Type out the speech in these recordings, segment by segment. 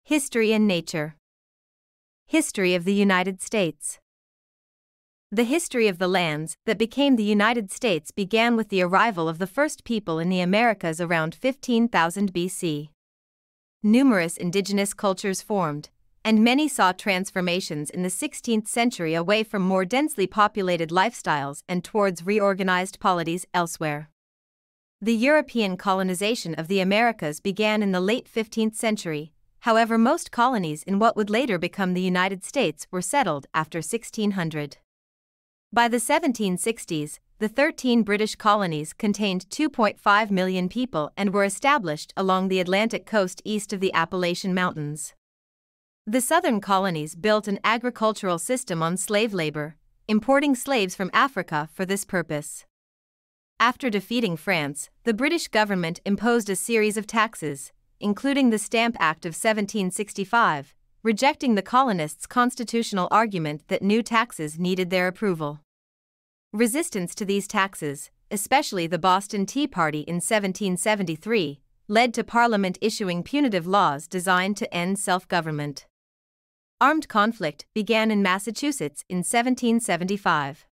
History and Nature. History of the United States. The history of the lands that became the United States began with the arrival of the first people in the Americas around 15,000 BC. Numerous indigenous cultures formed, and many saw transformations in the 16th century away from more densely populated lifestyles and towards reorganized polities elsewhere. The European colonization of the Americas began in the late 15th century. However, most colonies in what would later become the United States were settled after 1600. By the 1760s, the 13 British colonies contained 2.5 million people and were established along the Atlantic coast east of the Appalachian Mountains. The southern colonies built an agricultural system on slave labor, importing slaves from Africa for this purpose. After defeating France, the British government imposed a series of taxes, including the Stamp Act of 1765, rejecting the colonists' constitutional argument that new taxes needed their approval. Resistance to these taxes, especially the Boston Tea Party in 1773, led to Parliament issuing punitive laws designed to end self-government. Armed conflict began in Massachusetts in 1775.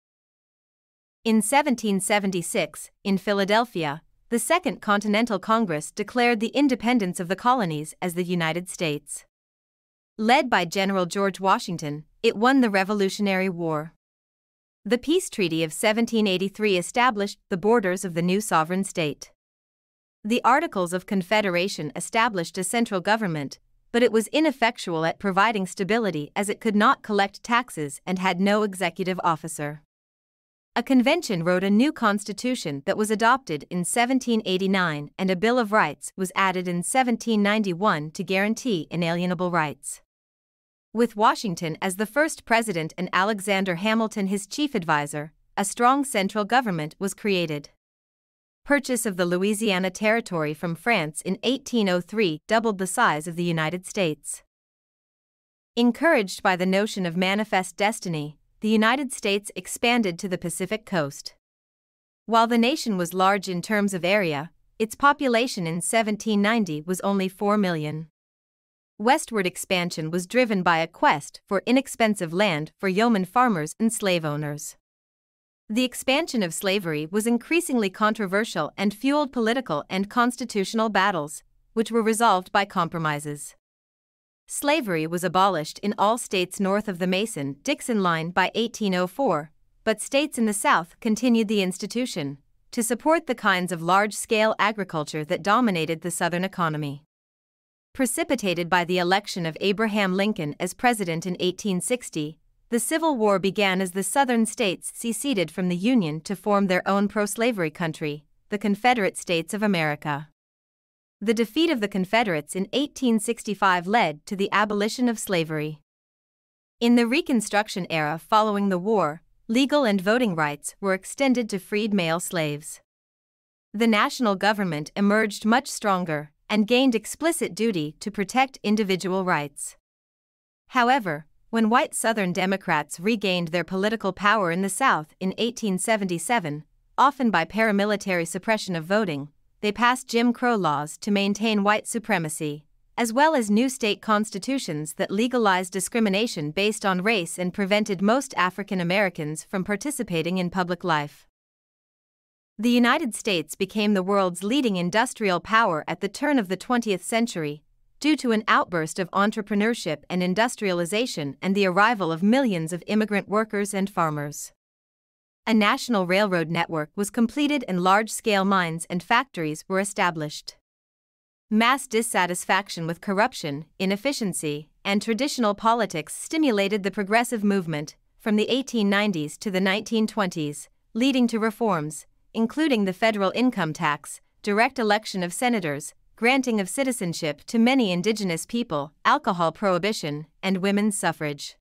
In 1776, in Philadelphia, the Second Continental Congress declared the independence of the colonies as the United States. Led by General George Washington, it won the Revolutionary War. The Peace Treaty of 1783 established the borders of the new sovereign state. The Articles of Confederation established a central government, but it was ineffectual at providing stability as it could not collect taxes and had no executive officer. A convention wrote a new constitution that was adopted in 1789, and a Bill of Rights was added in 1791 to guarantee inalienable rights. With Washington as the first president and Alexander Hamilton his chief advisor, a strong central government was created. Purchase of the Louisiana Territory from France in 1803 doubled the size of the United States. Encouraged by the notion of manifest destiny, the United States expanded to the Pacific coast. While the nation was large in terms of area, its population in 1790 was only 4 million. Westward expansion was driven by a quest for inexpensive land for yeoman farmers and slave owners. The expansion of slavery was increasingly controversial and fueled political and constitutional battles, which were resolved by compromises. Slavery was abolished in all states north of the Mason-Dixon line by 1804, but states in the South continued the institution to support the kinds of large-scale agriculture that dominated the Southern economy. Precipitated by the election of Abraham Lincoln as president in 1860, the Civil War began as the Southern states seceded from the Union to form their own pro-slavery country, the Confederate States of America. The defeat of the Confederates in 1865 led to the abolition of slavery. In the Reconstruction era following the war, legal and voting rights were extended to freed male slaves. The national government emerged much stronger and gained explicit duty to protect individual rights. However, when white Southern Democrats regained their political power in the South in 1877, often by paramilitary suppression of voting, they passed Jim Crow laws to maintain white supremacy, as well as new state constitutions that legalized discrimination based on race and prevented most African Americans from participating in public life. The United States became the world's leading industrial power at the turn of the 20th century, due to an outburst of entrepreneurship and industrialization and the arrival of millions of immigrant workers and farmers. A national railroad network was completed and large-scale mines and factories were established. Mass dissatisfaction with corruption, inefficiency, and traditional politics stimulated the progressive movement from the 1890s to the 1920s, leading to reforms, including the federal income tax, direct election of senators, granting of citizenship to many indigenous people, alcohol prohibition, and women's suffrage.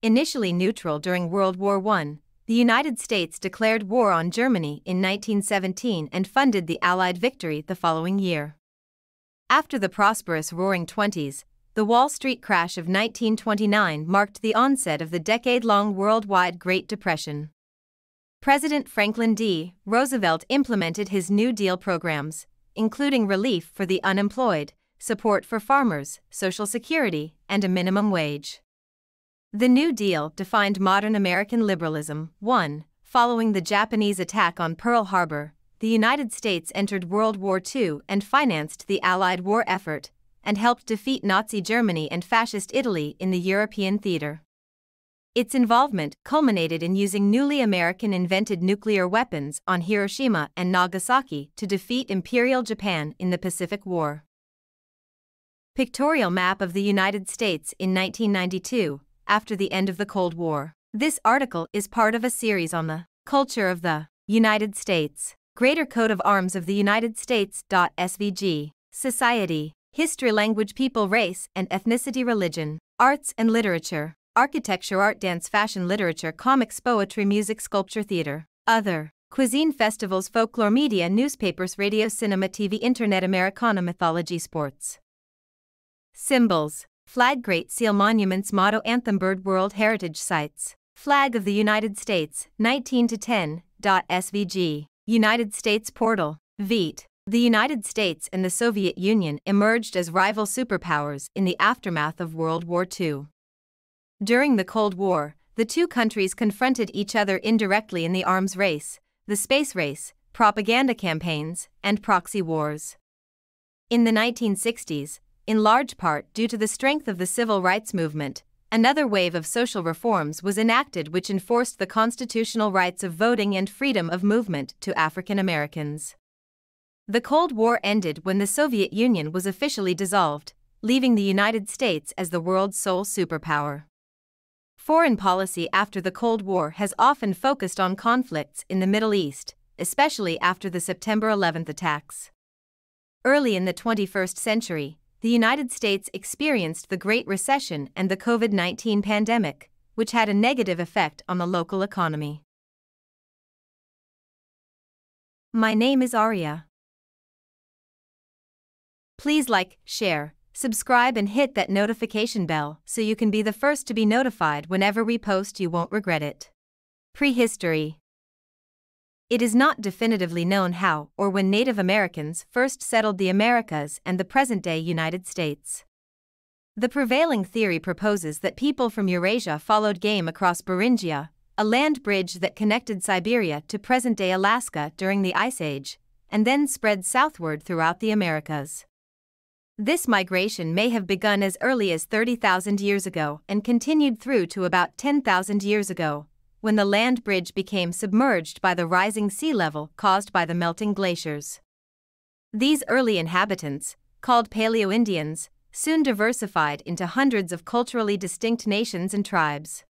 Initially neutral during World War I, the United States declared war on Germany in 1917 and funded the Allied victory the following year. After the prosperous Roaring Twenties, the Wall Street crash of 1929 marked the onset of the decade-long worldwide Great Depression. President Franklin D. Roosevelt implemented his New Deal programs, including relief for the unemployed, support for farmers, Social Security, and a minimum wage. The New Deal defined modern American liberalism. 1. Following the Japanese attack on Pearl Harbor, the United States entered World War II and financed the Allied war effort, and helped defeat Nazi Germany and Fascist Italy in the European theater. Its involvement culminated in using newly American-invented nuclear weapons on Hiroshima and Nagasaki to defeat Imperial Japan in the Pacific War. Pictorial map of the United States in 1992, after the end of the Cold War. This article is part of a series on the culture of the United States. Greater Coat of Arms of the United States. SVG. Society, History, Language, People, Race and Ethnicity, Religion, Arts and Literature, Architecture, Art, Dance, Fashion, Literature, Comics, Poetry, Music, Sculpture, Theater, Other, Cuisine, Festivals, Folklore, Media, Newspapers, Radio, Cinema, TV, Internet, Americana, Mythology, Sports. Symbols, Flag, Great Seal, Monuments, Motto, Anthem, Bird, World Heritage Sites, Flag of the United States, 19-10. SVG. United States Portal, VEET. The United States and the Soviet Union emerged as rival superpowers in the aftermath of World War II. During the Cold War, the two countries confronted each other indirectly in the arms race, the space race, propaganda campaigns, and proxy wars. In the 1960s, in large part due to the strength of the civil rights movement, another wave of social reforms was enacted which enforced the constitutional rights of voting and freedom of movement to African Americans. The Cold War ended when the Soviet Union was officially dissolved, leaving the United States as the world's sole superpower. Foreign policy after the Cold War has often focused on conflicts in the Middle East, especially after the September 11 attacks. Early in the 21st century, the United States experienced the Great Recession and the COVID-19 pandemic, which had a negative effect on the local economy. My name is Arya. Please like, share, subscribe and hit that notification bell so you can be the first to be notified whenever we post. You won't regret it. Prehistory. It is not definitively known how or when Native Americans first settled the Americas and the present-day United States. The prevailing theory proposes that people from Eurasia followed game across Beringia, a land bridge that connected Siberia to present-day Alaska during the Ice Age, and then spread southward throughout the Americas. This migration may have begun as early as 30,000 years ago and continued through to about 10,000 years ago, when the land bridge became submerged by the rising sea level caused by the melting glaciers. These early inhabitants, called Paleo-Indians, soon diversified into hundreds of culturally distinct nations and tribes.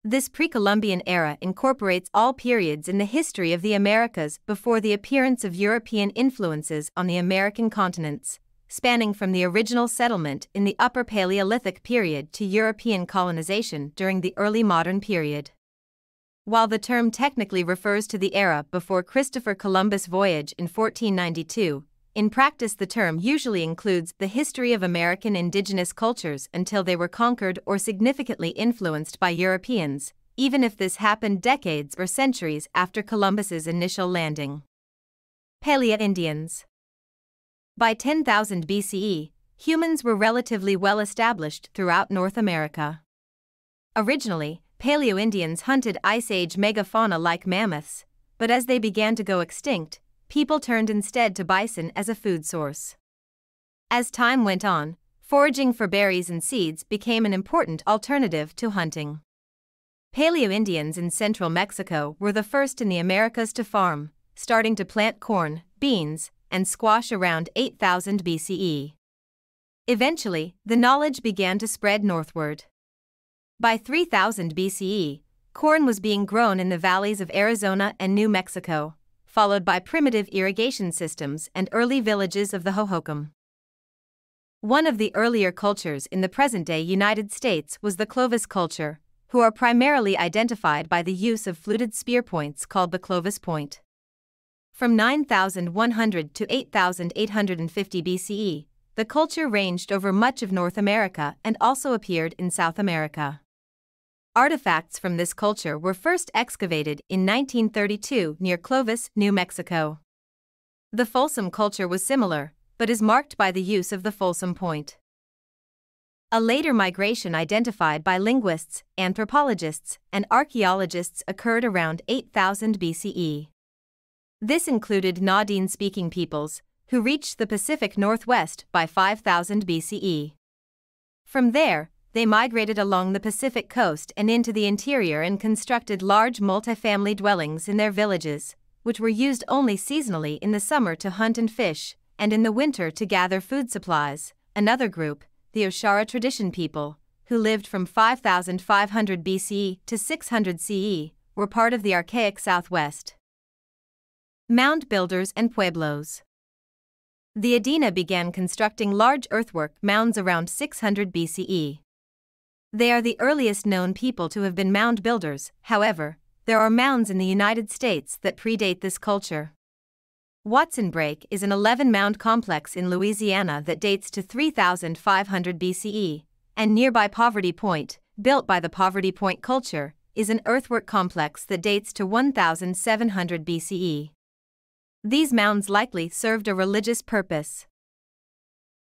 This pre-Columbian era incorporates all periods in the history of the Americas before the appearance of European influences on the American continents, spanning from the original settlement in the Upper Paleolithic period to European colonization during the early modern period. While the term technically refers to the era before Christopher Columbus' voyage in 1492, in practice the term usually includes the history of American indigenous cultures until they were conquered or significantly influenced by Europeans, even if this happened decades or centuries after Columbus's initial landing. Paleo-Indians. By 10,000 BCE, humans were relatively well established throughout North America. Originally, Paleo-Indians hunted Ice Age megafauna like mammoths, but as they began to go extinct, people turned instead to bison as a food source. As time went on, foraging for berries and seeds became an important alternative to hunting. Paleo-Indians in central Mexico were the first in the Americas to farm, starting to plant corn, beans, and squash around 8000 BCE. Eventually, the knowledge began to spread northward. By 3000 BCE, corn was being grown in the valleys of Arizona and New Mexico, followed by primitive irrigation systems and early villages of the Hohokam. One of the earlier cultures in the present-day United States was the Clovis culture, who are primarily identified by the use of fluted spear points called the Clovis point. From 9100 to 8850 BCE, the culture ranged over much of North America and also appeared in South America. Artifacts from this culture were first excavated in 1932 near Clovis, New Mexico. The Folsom culture was similar, but is marked by the use of the Folsom Point. A later migration identified by linguists, anthropologists, and archaeologists occurred around 8000 BCE. This included Nadine-speaking peoples, who reached the Pacific Northwest by 5000 BCE. From there, they migrated along the Pacific coast and into the interior and constructed large multifamily dwellings in their villages, which were used only seasonally in the summer to hunt and fish, and in the winter to gather food supplies. Another group, the Oshara tradition people, who lived from 5500 BCE to 600 CE, were part of the archaic Southwest. Mound builders and pueblos. The Adena began constructing large earthwork mounds around 600 BCE. They are the earliest known people to have been mound builders. However, there are mounds in the United States that predate this culture. Watson Brake is an 11-mound complex in Louisiana that dates to 3500 BCE, and nearby Poverty Point, built by the Poverty Point culture, is an earthwork complex that dates to 1700 BCE. These mounds likely served a religious purpose.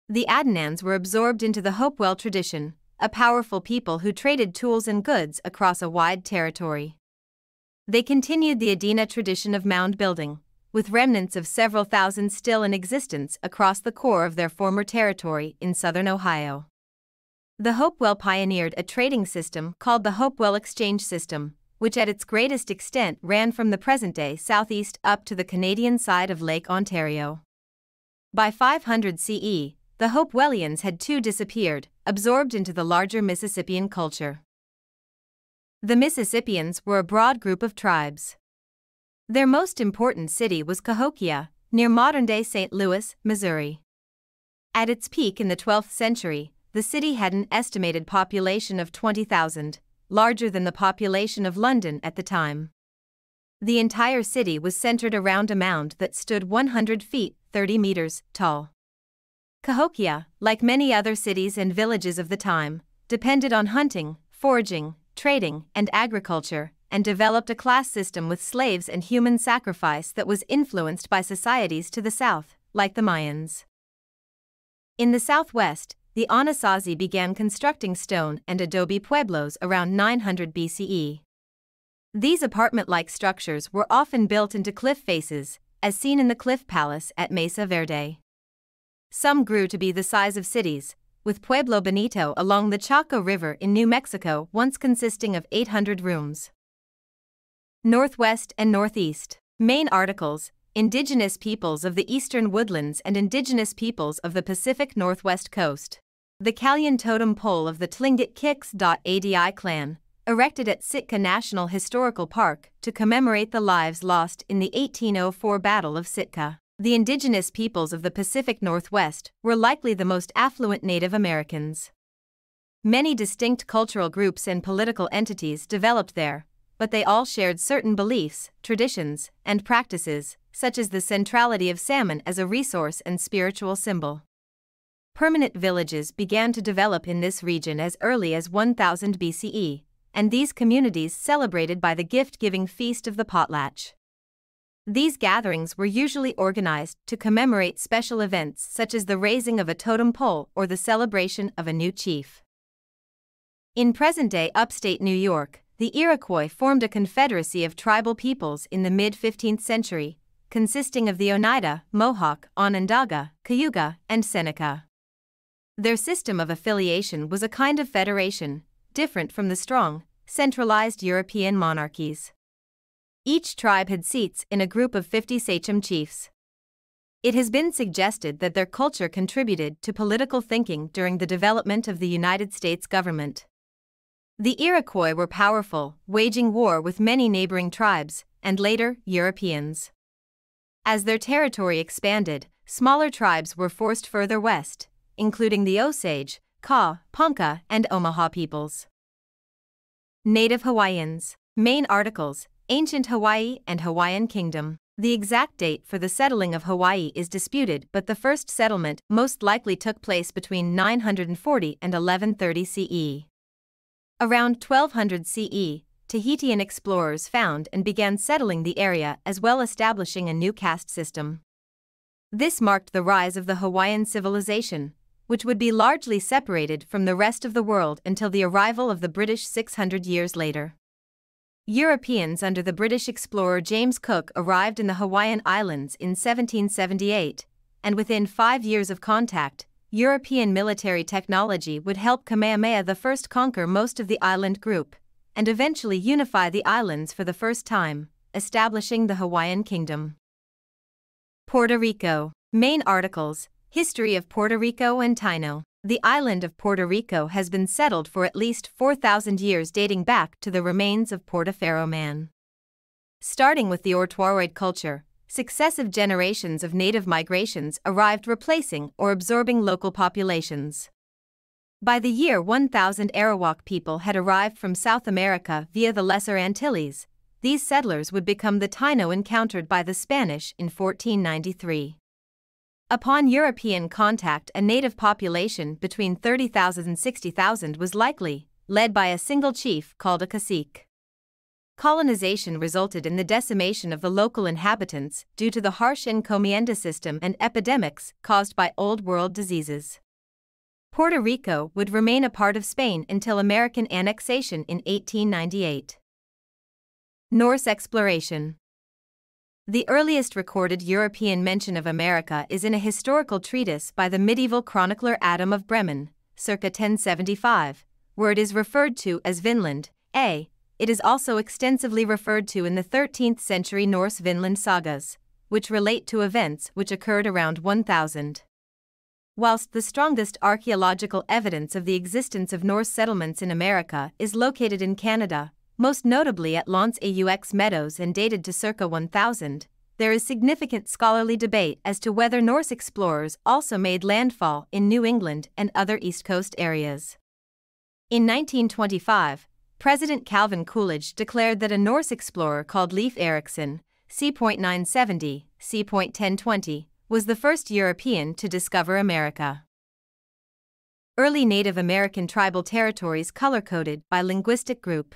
The Adenans were absorbed into the Hopewell tradition, a powerful people who traded tools and goods across a wide territory. They continued the Adena tradition of mound building, with remnants of several thousand still in existence across the core of their former territory in southern Ohio. The Hopewell pioneered a trading system called the Hopewell Exchange System, which at its greatest extent ran from the present-day southeast up to the Canadian side of Lake Ontario. By 500 CE, the Hopewellians had too disappeared, absorbed into the larger Mississippian culture. The Mississippians were a broad group of tribes. Their most important city was Cahokia, near modern-day St. Louis, Missouri. At its peak in the 12th century, the city had an estimated population of 20,000, larger than the population of London at the time. The entire city was centered around a mound that stood 100 feet, 30 meters, tall. Cahokia, like many other cities and villages of the time, depended on hunting, foraging, trading, and agriculture, and developed a class system with slaves and human sacrifice that was influenced by societies to the south, like the Mayans. In the southwest, the Anasazi began constructing stone and adobe pueblos around 900 BCE. These apartment-like structures were often built into cliff faces, as seen in the Cliff Palace at Mesa Verde. Some grew to be the size of cities, with Pueblo Bonito along the Chaco River in New Mexico once consisting of 800 rooms. Northwest and Northeast. Main articles: Indigenous peoples of the Eastern Woodlands and Indigenous peoples of the Pacific Northwest Coast. The Calian totem pole of the Tlingit Kiks.Adi clan, erected at Sitka National Historical Park to commemorate the lives lost in the 1804 Battle of Sitka. The indigenous peoples of the Pacific Northwest were likely the most affluent Native Americans. Many distinct cultural groups and political entities developed there, but they all shared certain beliefs, traditions, and practices, such as the centrality of salmon as a resource and spiritual symbol. Permanent villages began to develop in this region as early as 1000 BCE, and these communities celebrated by the gift-giving feast of the potlatch. These gatherings were usually organized to commemorate special events such as the raising of a totem pole or the celebration of a new chief. In present-day upstate New York, the Iroquois formed a confederacy of tribal peoples in the mid-15th century, consisting of the Oneida, Mohawk, Onondaga, Cayuga, and Seneca. Their system of affiliation was a kind of federation, different from the strong, centralized European monarchies. Each tribe had seats in a group of 50 sachem chiefs. It has been suggested that their culture contributed to political thinking during the development of the United States government. The Iroquois were powerful, waging war with many neighboring tribes, and later, Europeans. As their territory expanded, smaller tribes were forced further west, including the Osage, Kaw, Ponca, and Omaha peoples. Native Hawaiians. Main articles: Ancient Hawaii and Hawaiian Kingdom. The exact date for the settling of Hawaii is disputed, but the first settlement most likely took place between 940 and 1130 CE. Around 1200 CE, Tahitian explorers found and began settling the area as well, establishing a new caste system. This marked the rise of the Hawaiian civilization, which would be largely separated from the rest of the world until the arrival of the British 600 years later. Europeans under the British explorer James Cook arrived in the Hawaiian Islands in 1778, and within 5 years of contact, European military technology would help Kamehameha I conquer most of the island group, and eventually unify the islands for the first time, establishing the Hawaiian Kingdom. Puerto Rico. Main articles: History of Puerto Rico and Taino. The island of Puerto Rico has been settled for at least 4,000 years, dating back to the remains of Portaferro man. Starting with the Ortuaroid culture, successive generations of native migrations arrived, replacing or absorbing local populations. By the year 1000, Arawak people had arrived from South America via the Lesser Antilles. These settlers would become the Taino encountered by the Spanish in 1493. Upon European contact, a native population between 30,000 and 60,000 was likely, led by a single chief called a cacique. Colonization resulted in the decimation of the local inhabitants due to the harsh encomienda system and epidemics caused by Old World diseases. Puerto Rico would remain a part of Spain until American annexation in 1898. Norse exploration. The earliest recorded European mention of America is in a historical treatise by the medieval chronicler Adam of Bremen, circa 1075, where it is referred to as Vinland. It is also extensively referred to in the 13th century Norse Vinland sagas, which relate to events which occurred around 1000. Whilst the strongest archaeological evidence of the existence of Norse settlements in America is located in Canada, most notably at L'Anse aux Meadows and dated to circa 1000, there is significant scholarly debate as to whether Norse explorers also made landfall in New England and other East Coast areas. In 1925, President Calvin Coolidge declared that a Norse explorer called Leif Erikson, c.970, c.1020, was the first European to discover America. Early Native American tribal territories color-coded by linguistic group.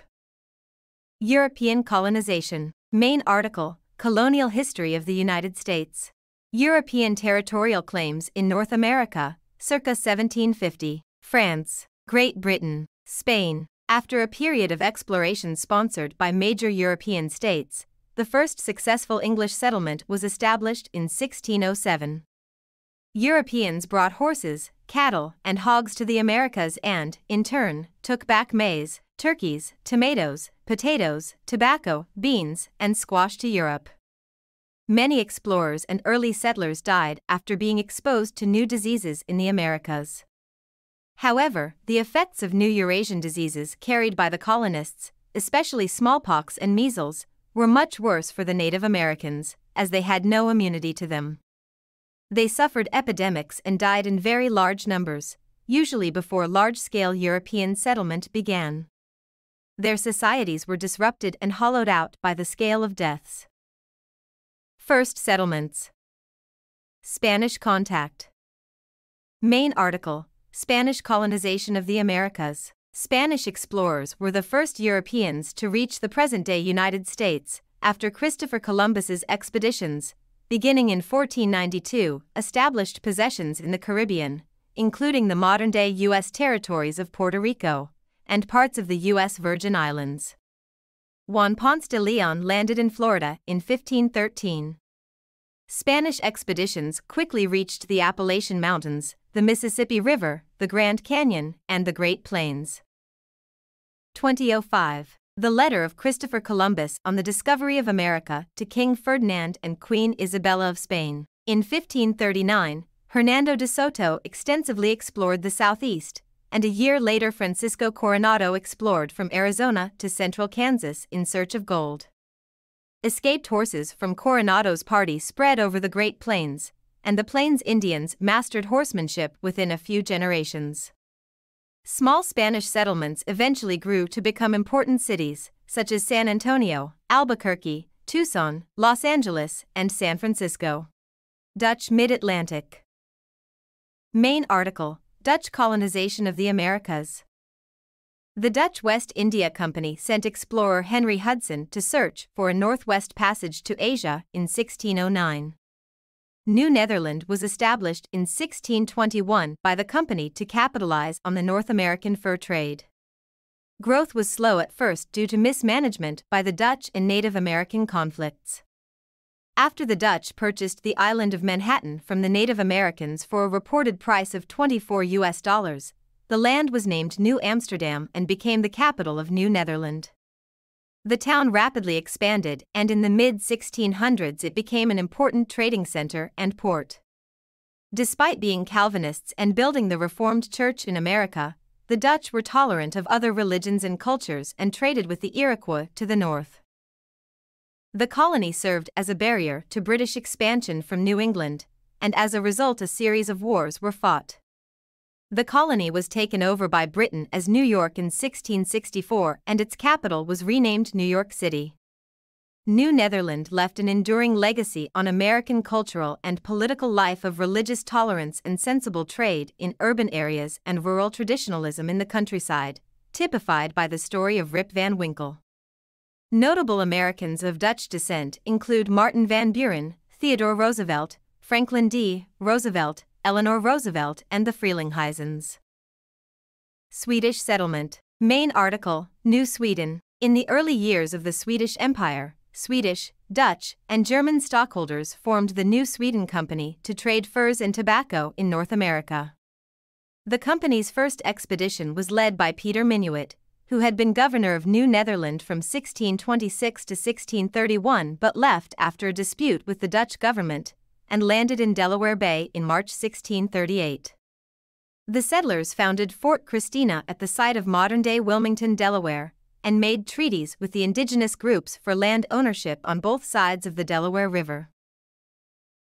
European colonization. Main article: Colonial history of the United States. European territorial claims in North America, circa 1750. France, Great Britain, Spain. After a period of exploration sponsored by major European states, the first successful English settlement was established in 1607. Europeans brought horses, cattle, and hogs to the Americas and, in turn, took back maize, turkeys, tomatoes, potatoes, tobacco, beans, and squash to Europe. Many explorers and early settlers died after being exposed to new diseases in the Americas. However, the effects of new Eurasian diseases carried by the colonists, especially smallpox and measles, were much worse for the Native Americans, as they had no immunity to them. They suffered epidemics and died in very large numbers, usually before large-scale European settlement began. Their societies were disrupted and hollowed out by the scale of deaths. First settlements. Spanish contact. Main article: Spanish colonization of the Americas. Spanish explorers were the first Europeans to reach the present-day United States after Christopher Columbus's expeditions, beginning in 1492, established possessions in the Caribbean, including the modern-day U.S. territories of Puerto Rico and parts of the U.S. Virgin Islands. Juan Ponce de Leon landed in Florida in 1513. Spanish expeditions quickly reached the Appalachian Mountains, the Mississippi River, the Grand Canyon, and the Great Plains. 2005. The letter of Christopher Columbus on the discovery of America to King Ferdinand and Queen Isabella of Spain. In 1539, Hernando de Soto extensively explored the southeast, and a year later Francisco Coronado explored from Arizona to central Kansas in search of gold. Escaped horses from Coronado's party spread over the Great Plains, and the Plains Indians mastered horsemanship within a few generations. Small Spanish settlements eventually grew to become important cities, such as San Antonio, Albuquerque, Tucson, Los Angeles, and San Francisco. Dutch Mid-Atlantic. Main article: Dutch colonization of the Americas. The Dutch West India Company sent explorer Henry Hudson to search for a northwest passage to Asia in 1609. New Netherland was established in 1621 by the company to capitalize on the North American fur trade. Growth was slow at first due to mismanagement by the Dutch and Native American conflicts. After the Dutch purchased the island of Manhattan from the Native Americans for a reported price of $24, the land was named New Amsterdam and became the capital of New Netherland. The town rapidly expanded, and in the mid-1600s it became an important trading center and port. Despite being Calvinists and building the Reformed Church in America, the Dutch were tolerant of other religions and cultures and traded with the Iroquois to the north. The colony served as a barrier to British expansion from New England, and as a result a series of wars were fought. The colony was taken over by Britain as New York in 1664, and its capital was renamed New York City. New Netherland left an enduring legacy on American cultural and political life of religious tolerance and sensible trade in urban areas and rural traditionalism in the countryside, typified by the story of Rip Van Winkle. Notable Americans of Dutch descent include Martin Van Buren, Theodore Roosevelt, Franklin D. Roosevelt, Eleanor Roosevelt, and the Frelinghuysen's. Swedish settlement. Main article, New Sweden. In the early years of the Swedish Empire, Swedish, Dutch, and German stockholders formed the New Sweden Company to trade furs and tobacco in North America. The company's first expedition was led by Peter Minuit, who had been governor of New Netherland from 1626 to 1631 but left after a dispute with the Dutch government, and landed in Delaware Bay in March 1638. The settlers founded Fort Christina at the site of modern-day Wilmington, Delaware, and made treaties with the indigenous groups for land ownership on both sides of the Delaware River.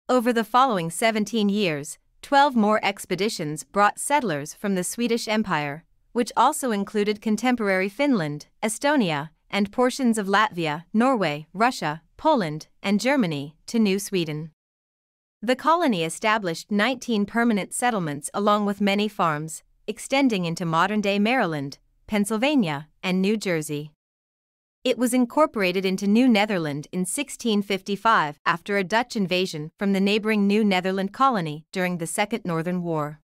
Over the following 17 years, 12 more expeditions brought settlers from the Swedish Empire, which also included contemporary Finland, Estonia, and portions of Latvia, Norway, Russia, Poland, and Germany, to New Sweden. The colony established 19 permanent settlements along with many farms, extending into modern-day Maryland, Pennsylvania, and New Jersey. It was incorporated into New Netherland in 1655 after a Dutch invasion from the neighboring New Netherland colony during the Second Northern War.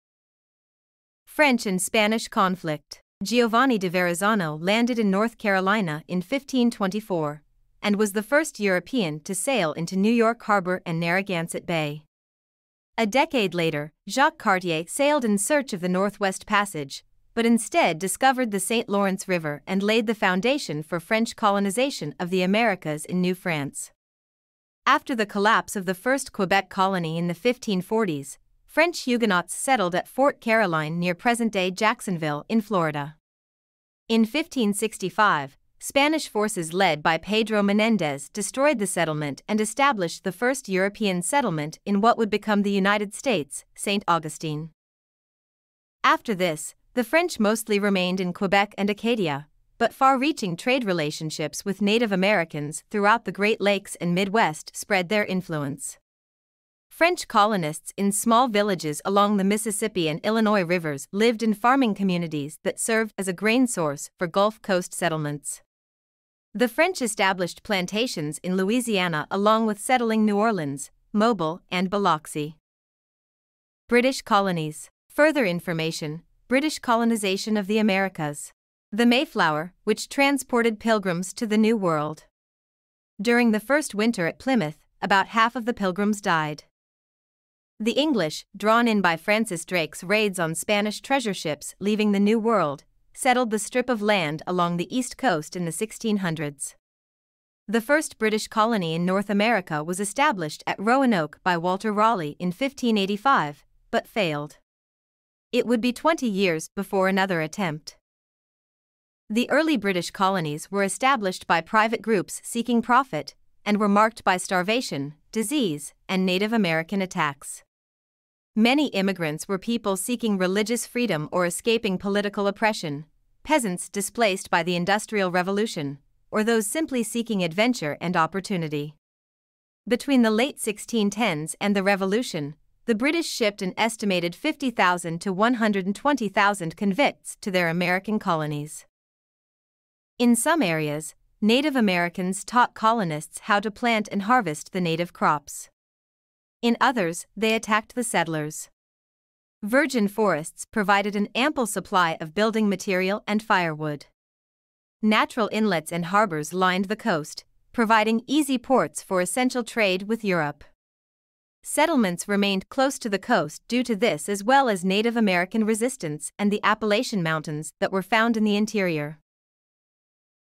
French and Spanish conflict. Giovanni de Verrazzano landed in North Carolina in 1524, and was the first European to sail into New York Harbor and Narragansett Bay. A decade later, Jacques Cartier sailed in search of the Northwest Passage, but instead discovered the St. Lawrence River and laid the foundation for French colonization of the Americas in New France. After the collapse of the first Quebec colony in the 1540s, French Huguenots settled at Fort Caroline near present-day Jacksonville in Florida. In 1565, Spanish forces led by Pedro Menendez destroyed the settlement and established the first European settlement in what would become the United States, St. Augustine. After this, the French mostly remained in Quebec and Acadia, but far-reaching trade relationships with Native Americans throughout the Great Lakes and Midwest spread their influence. French colonists in small villages along the Mississippi and Illinois rivers lived in farming communities that served as a grain source for Gulf Coast settlements. The French established plantations in Louisiana along with settling New Orleans, Mobile, and Biloxi. British colonies. Further information: British colonization of the Americas. The Mayflower, which transported pilgrims to the New World. During the first winter at Plymouth, about half of the pilgrims died. The English, drawn in by Francis Drake's raids on Spanish treasure ships leaving the New World, settled the strip of land along the east coast in the 1600s. The first British colony in North America was established at Roanoke by Walter Raleigh in 1585, but failed. It would be 20 years before another attempt. The early British colonies were established by private groups seeking profit, and were marked by starvation, disease, and Native American attacks. Many immigrants were people seeking religious freedom or escaping political oppression, peasants displaced by the Industrial Revolution, or those simply seeking adventure and opportunity. Between the late 1610s and the Revolution, the British shipped an estimated 50,000 to 120,000 convicts to their American colonies. In some areas, Native Americans taught colonists how to plant and harvest the native crops. In others, they attacked the settlers. Virgin forests provided an ample supply of building material and firewood. Natural inlets and harbors lined the coast, providing easy ports for essential trade with Europe. Settlements remained close to the coast due to this, as well as Native American resistance and the Appalachian Mountains that were found in the interior.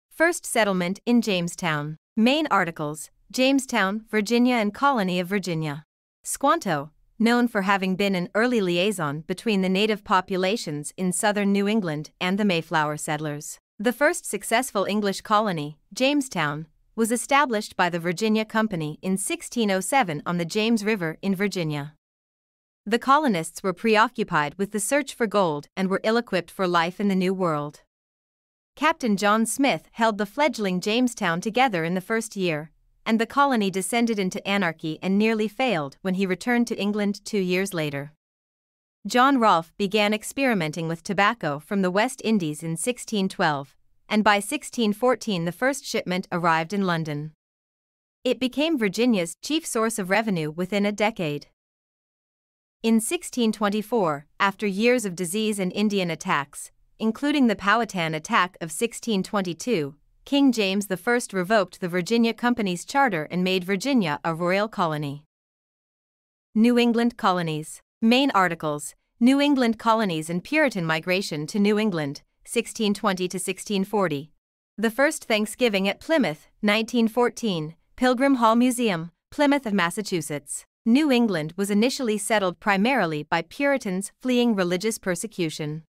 First settlement in Jamestown. Main articles: Jamestown, Virginia and Colony of Virginia. Squanto, known for having been an early liaison between the native populations in southern New England and the Mayflower settlers. The first successful English colony, Jamestown, was established by the Virginia Company in 1607 on the James River in Virginia. The colonists were preoccupied with the search for gold and were ill-equipped for life in the New World. Captain John Smith held the fledgling Jamestown together in the first year, and the colony descended into anarchy and nearly failed when he returned to England 2 years later. John Rolfe began experimenting with tobacco from the West Indies in 1612, and by 1614 the first shipment arrived in London. It became Virginia's chief source of revenue within a decade. In 1624, after years of disease and Indian attacks, including the Powhatan attack of 1622, King James I revoked the Virginia Company's charter and made Virginia a royal colony. New England colonies. Main articles: New England colonies and Puritan migration to New England, 1620 to 1640. The first Thanksgiving at Plymouth, 1914, Pilgrim Hall Museum, Plymouth of Massachusetts. New England was initially settled primarily by Puritans fleeing religious persecution.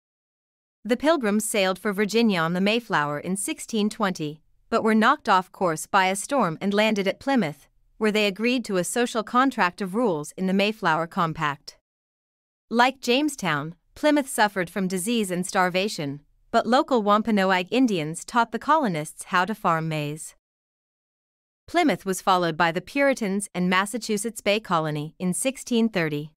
The Pilgrims sailed for Virginia on the Mayflower in 1620, but were knocked off course by a storm and landed at Plymouth, where they agreed to a social contract of rules in the Mayflower Compact. Like Jamestown, Plymouth suffered from disease and starvation, but local Wampanoag Indians taught the colonists how to farm maize. Plymouth was followed by the Puritans and Massachusetts Bay Colony in 1630.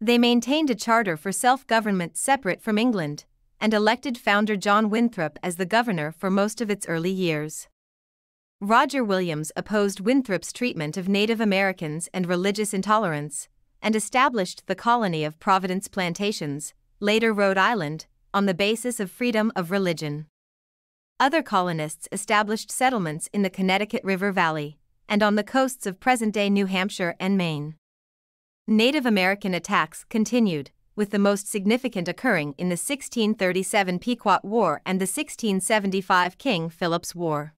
They maintained a charter for self-government separate from England, and elected founder John Winthrop as the governor for most of its early years. Roger Williams opposed Winthrop's treatment of Native Americans and religious intolerance, and established the colony of Providence Plantations, later Rhode Island, on the basis of freedom of religion. Other colonists established settlements in the Connecticut River Valley, and on the coasts of present-day New Hampshire and Maine. Native American attacks continued, with the most significant occurring in the 1637 Pequot War and the 1675 King Philip's War.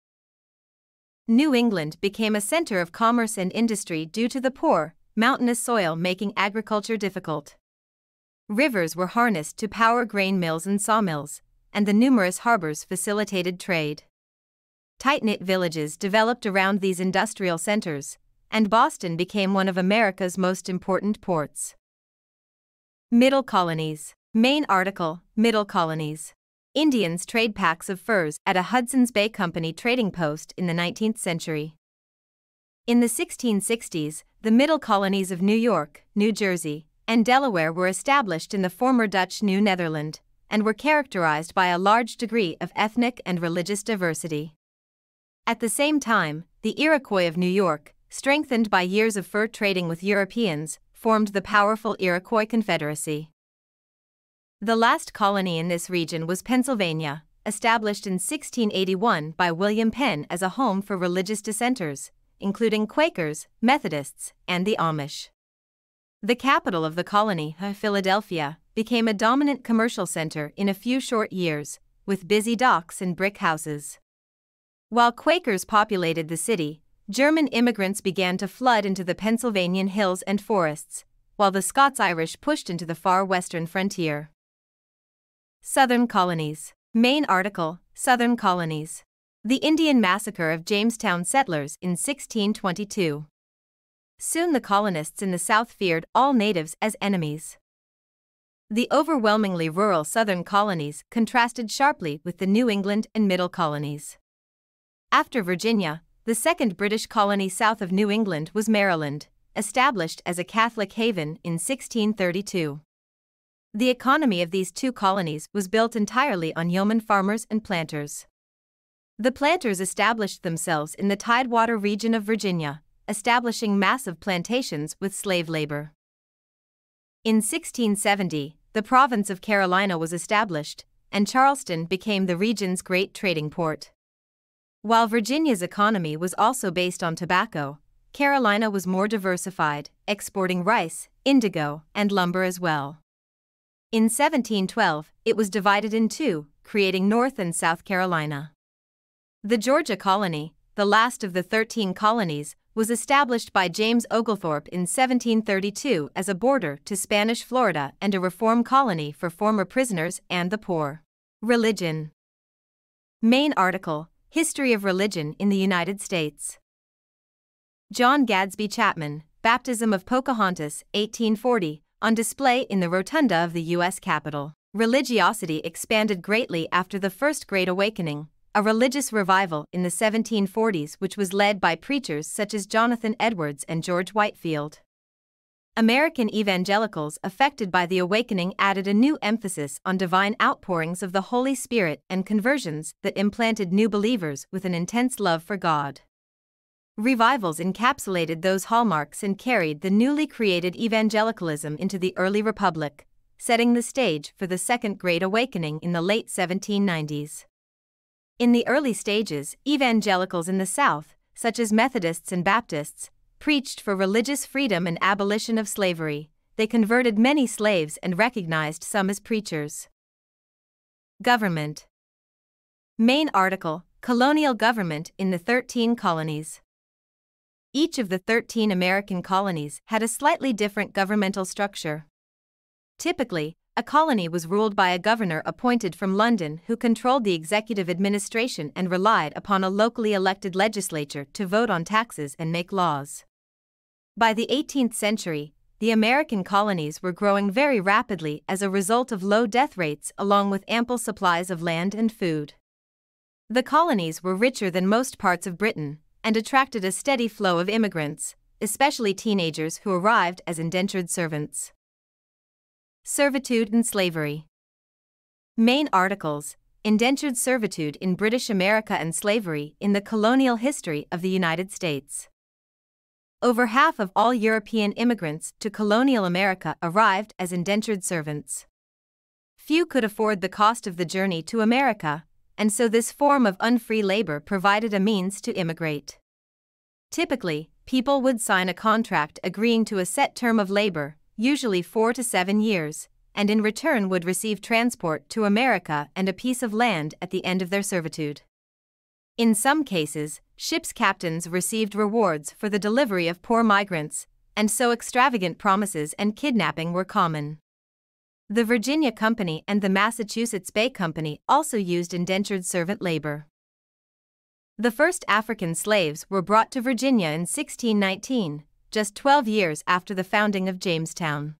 New England became a center of commerce and industry due to the poor, mountainous soil making agriculture difficult. Rivers were harnessed to power grain mills and sawmills, and the numerous harbors facilitated trade. Tight-knit villages developed around these industrial centers, and Boston became one of America's most important ports. Middle colonies. Main article: Middle colonies. Indians trade packs of furs at a Hudson's Bay Company trading post in the 19th century. In the 1660s, the middle colonies of New York, New Jersey, and Delaware were established in the former Dutch New Netherland, and were characterized by a large degree of ethnic and religious diversity. At the same time, the Iroquois of New York, strengthened by years of fur trading with Europeans, formed the powerful Iroquois Confederacy. The last colony in this region was Pennsylvania, established in 1681 by William Penn as a home for religious dissenters, including Quakers, Methodists, and the Amish. The capital of the colony, Philadelphia, became a dominant commercial center in a few short years, with busy docks and brick houses. While Quakers populated the city, German immigrants began to flood into the Pennsylvanian hills and forests, while the Scots-Irish pushed into the far western frontier. Southern colonies. Main article: Southern colonies. The Indian massacre of Jamestown settlers in 1622. Soon the colonists in the South feared all natives as enemies. The overwhelmingly rural southern colonies contrasted sharply with the New England and Middle colonies. After Virginia, the second British colony south of New England was Maryland, established as a Catholic haven in 1632. The economy of these two colonies was built entirely on yeoman farmers and planters. The planters established themselves in the Tidewater region of Virginia, establishing massive plantations with slave labor. In 1670, the province of Carolina was established, and Charleston became the region's great trading port. While Virginia's economy was also based on tobacco, Carolina was more diversified, exporting rice, indigo, and lumber as well. In 1712, it was divided in two, creating North and South Carolina. The Georgia colony, the last of the 13 colonies, was established by James Oglethorpe in 1732 as a border to Spanish Florida and a reform colony for former prisoners and the poor. Religion. Main article: History of Religion in the United States. John Gadsby Chapman, Baptism of Pocahontas, 1840, on display in the rotunda of the U.S. Capitol. Religiosity expanded greatly after the First Great Awakening, a religious revival in the 1740s which was led by preachers such as Jonathan Edwards and George Whitefield. American evangelicals affected by the awakening added a new emphasis on divine outpourings of the Holy Spirit and conversions that implanted new believers with an intense love for God. Revivals encapsulated those hallmarks and carried the newly created evangelicalism into the early Republic, setting the stage for the Second Great Awakening in the late 1790s. In the early stages, evangelicals in the South, such as Methodists and Baptists, preached for religious freedom and abolition of slavery. They converted many slaves and recognized some as preachers. Government. Main article: Colonial government in the 13 colonies. Each of the 13 American colonies had a slightly different governmental structure. Typically, a colony was ruled by a governor appointed from London who controlled the executive administration and relied upon a locally elected legislature to vote on taxes and make laws. By the 18th century, the American colonies were growing very rapidly as a result of low death rates along with ample supplies of land and food. The colonies were richer than most parts of Britain and attracted a steady flow of immigrants, especially teenagers who arrived as indentured servants. Servitude and slavery. Main articles: Indentured servitude in British America and slavery in the colonial history of the United States. Over half of all European immigrants to colonial America arrived as indentured servants. Few could afford the cost of the journey to America, and so this form of unfree labor provided a means to immigrate. Typically, people would sign a contract agreeing to a set term of labor, usually 4 to 7 years, and in return would receive transport to America and a piece of land at the end of their servitude. In some cases, ships' captains received rewards for the delivery of poor migrants, and so extravagant promises and kidnapping were common. The Virginia Company and the Massachusetts Bay Company also used indentured servant labor. The first African slaves were brought to Virginia in 1619, just 12 years after the founding of Jamestown.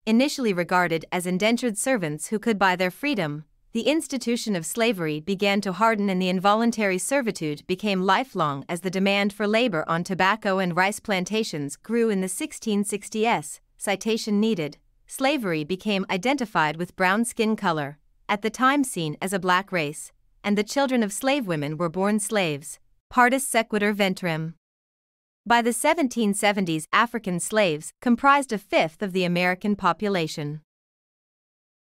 Initially regarded as indentured servants who could buy their freedom, the institution of slavery began to harden and the involuntary servitude became lifelong as the demand for labor on tobacco and rice plantations grew in the 1660s. Citation needed. Slavery became identified with brown skin color, at the time seen as a black race, and the children of slave women were born slaves, partus sequitur ventrem. By the 1770s, African slaves comprised a fifth of the American population.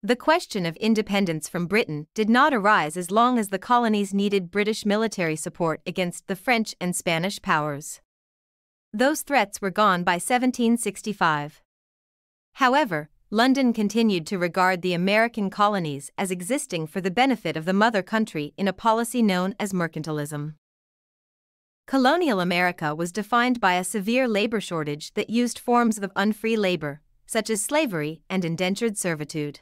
The question of independence from Britain did not arise as long as the colonies needed British military support against the French and Spanish powers. Those threats were gone by 1765. However, London continued to regard the American colonies as existing for the benefit of the mother country in a policy known as mercantilism. Colonial America was defined by a severe labor shortage that used forms of unfree labor, such as slavery and indentured servitude.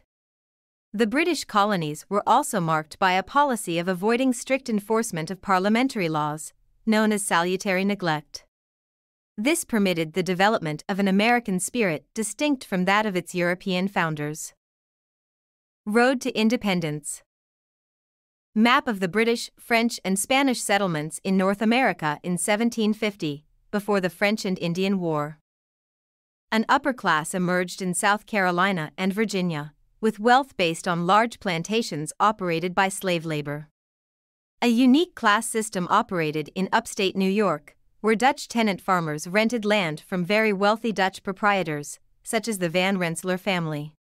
The British colonies were also marked by a policy of avoiding strict enforcement of parliamentary laws, known as salutary neglect. This permitted the development of an American spirit distinct from that of its European founders. Road to Independence. Map of the British, French, and Spanish settlements in North America in 1750, before the French and Indian War. An upper class emerged in South Carolina and Virginia, with wealth based on large plantations operated by slave labor. A unique class system operated in upstate New York, where Dutch tenant farmers rented land from very wealthy Dutch proprietors, such as the Van Rensselaer family.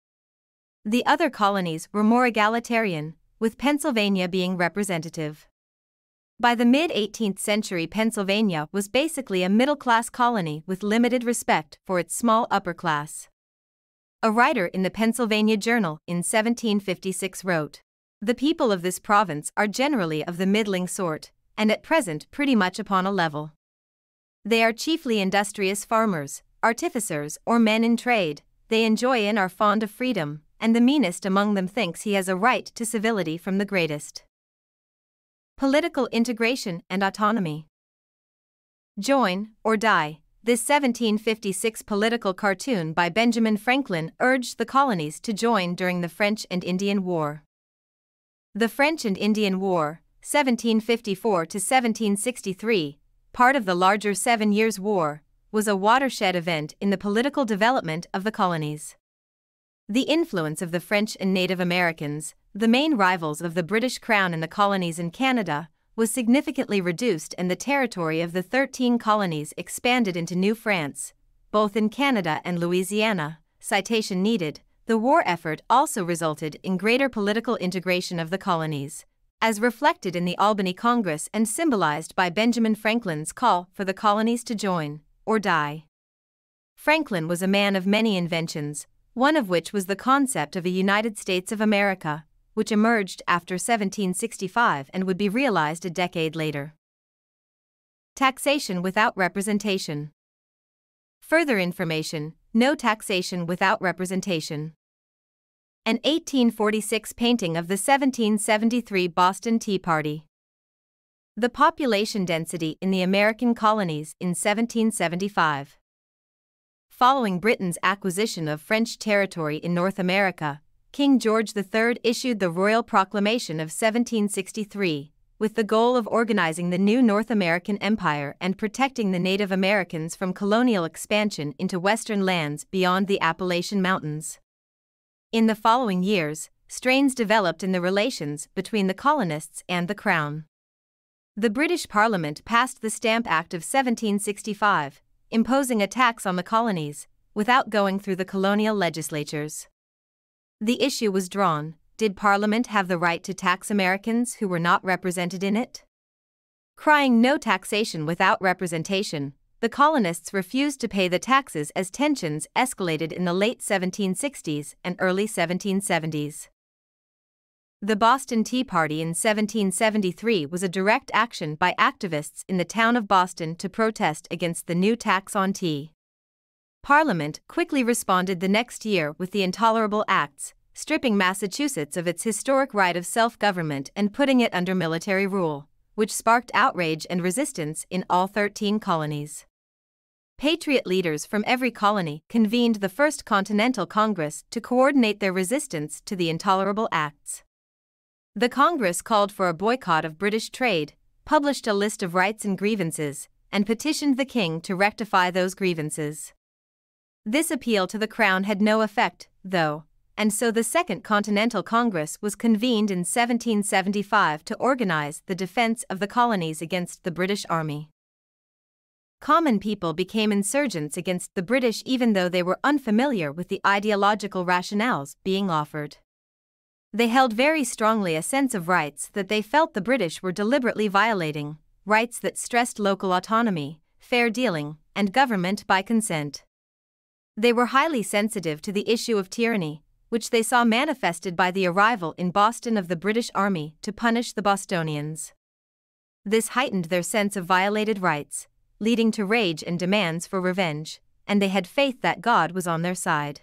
The other colonies were more egalitarian, with Pennsylvania being representative. By the mid-18th century, Pennsylvania was basically a middle-class colony with limited respect for its small upper class. A writer in the Pennsylvania Journal in 1756 wrote, "The people of this province are generally of the middling sort, and at present pretty much upon a level. They are chiefly industrious farmers, artificers, or men in trade. They enjoy and are fond of freedom, and the meanest among them thinks he has a right to civility from the greatest." Political integration and autonomy. Join or die. This 1756 political cartoon by Benjamin Franklin urged the colonies to join during the French and Indian War. The French and Indian War, 1754 to 1763, part of the larger 7 Years' War, was a watershed event in the political development of the colonies. The influence of the French and Native Americans, the main rivals of the British Crown in the colonies in Canada, was significantly reduced, and the territory of the 13 colonies expanded into New France, both in Canada and Louisiana. Citation needed. The war effort also resulted in greater political integration of the colonies, as reflected in the Albany Congress and symbolized by Benjamin Franklin's call for the colonies to join or die. Franklin was a man of many inventions, one of which was the concept of a United States of America, which emerged after 1765 and would be realized a decade later. Taxation without representation. Further information: no taxation without representation. An 1846 painting of the 1773 Boston Tea Party. The population density in the American colonies in 1775. Following Britain's acquisition of French territory in North America, King George III issued the Royal Proclamation of 1763, with the goal of organizing the new North American Empire and protecting the Native Americans from colonial expansion into western lands beyond the Appalachian Mountains. In the following years, strains developed in the relations between the colonists and the Crown. The British Parliament passed the Stamp Act of 1765, imposing a tax on the colonies, without going through the colonial legislatures. The issue was drawn: did Parliament have the right to tax Americans who were not represented in it? Crying no taxation without representation, the colonists refused to pay the taxes as tensions escalated in the late 1760s and early 1770s. The Boston Tea Party in 1773 was a direct action by activists in the town of Boston to protest against the new tax on tea. Parliament quickly responded the next year with the Intolerable Acts, stripping Massachusetts of its historic right of self-government and putting it under military rule, which sparked outrage and resistance in all 13 colonies. Patriot leaders from every colony convened the First Continental Congress to coordinate their resistance to the Intolerable Acts. The Congress called for a boycott of British trade, published a list of rights and grievances, and petitioned the king to rectify those grievances. This appeal to the Crown had no effect, though, and so the Second Continental Congress was convened in 1775 to organize the defense of the colonies against the British Army. Common people became insurgents against the British even though they were unfamiliar with the ideological rationales being offered. They held very strongly a sense of rights that they felt the British were deliberately violating, rights that stressed local autonomy, fair dealing, and government by consent. They were highly sensitive to the issue of tyranny, which they saw manifested by the arrival in Boston of the British Army to punish the Bostonians. This heightened their sense of violated rights, leading to rage and demands for revenge, and they had faith that God was on their side.